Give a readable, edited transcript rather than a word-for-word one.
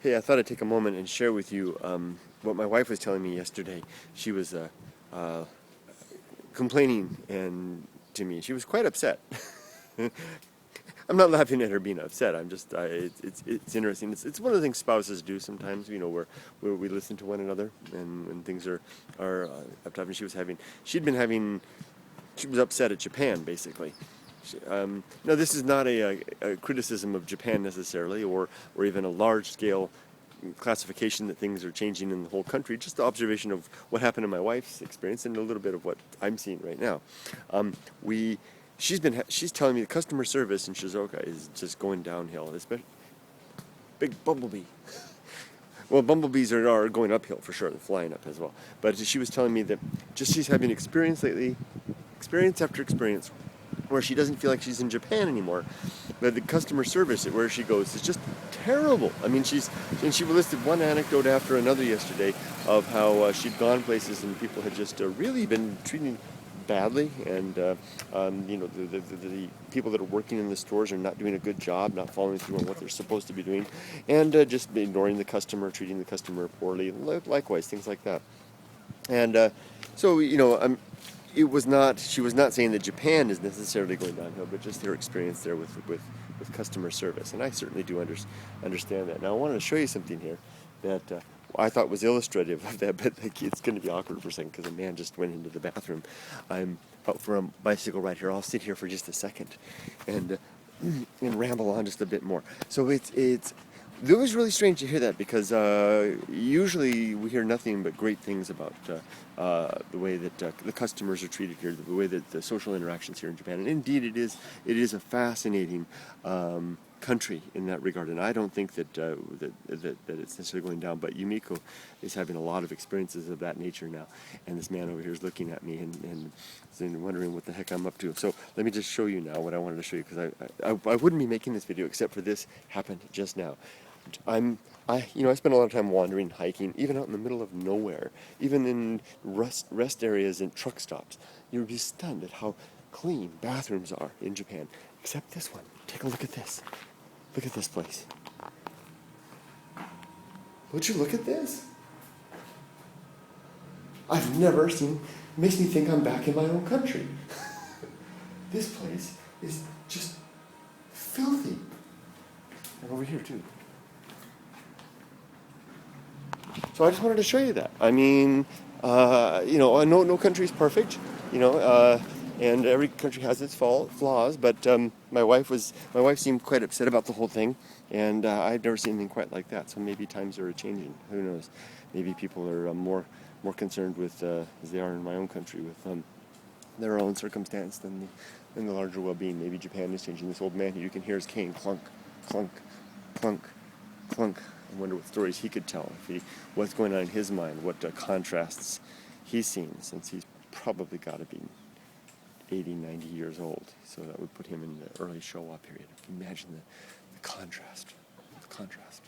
Hey, I thought I'd take a moment and share with you what my wife was telling me yesterday. She was complaining to me. She was quite upset. I'm not laughing at her being upset. I'm just it's interesting. It's one of the things spouses do sometimes. Where we listen to one another and when things are uptight. And she was upset at Japan basically. No, this is not a criticism of Japan necessarily, or even a large-scale classification that things are changing in the whole country. Just the observation of what happened in my wife's experience and a little bit of what I'm seeing right now. She's telling me the customer service in Shizuoka is just going downhill. Especially big bumblebee. Well, bumblebees are going uphill for sure. They're flying up as well. But she was telling me that she's having experience lately, experience after experience, where she doesn't feel like she's in Japan anymore. But the customer service at where she goes is just terrible. I mean, she listed one anecdote after another yesterday of how she'd gone places and people had just really been treating badly, and the people that are working in the stores are not doing a good job, not following through on what they're supposed to be doing, and just ignoring the customer, treating the customer poorly, likewise, things like that. And she was not saying that Japan is necessarily going downhill, but just her experience there with customer service. And I certainly do understand that. Now, I wanted to show you something here that I thought was illustrative of that, but it's going to be awkward for a second because a man just went into the bathroom. I'm out for a bicycle ride here. I'll sit here for just a second and ramble on just a bit more. So it was really strange to hear that because usually we hear nothing but great things about the way that the customers are treated here, the way that the social interactions here in Japan. And indeed, it is a fascinating country in that regard. And I don't think that it's necessarily going down. But Yumiko is having a lot of experiences of that nature now. And this man over here is looking at me and wondering what the heck I'm up to. So let me just show you now what I wanted to show you, because I wouldn't be making this video except for this happened just now. I spend a lot of time wandering, hiking, even out in the middle of nowhere, even in rest areas and truck stops. You would be stunned at how clean bathrooms are in Japan, except this one. Take a look at this. Look at this place. Would you look at this? I've never seen. It makes me think I'm back in my own country. This place is just filthy. And over here too. So I just wanted to show you that. I mean, no country's perfect, and every country has its flaws. But my wife seemed quite upset about the whole thing, and I've never seen anything quite like that. So maybe times are changing. Who knows? Maybe people are more concerned with, as they are in my own country, with their own circumstance than the larger well-being. Maybe Japan is changing. This old man here, you can hear his cane clunk, clunk, clunk, clunk. I wonder what stories he could tell, what's going on in his mind, what contrasts he's seen, since he's probably got to be 80, 90 years old. So that would put him in the early Showa period. Imagine the contrast. The contrast.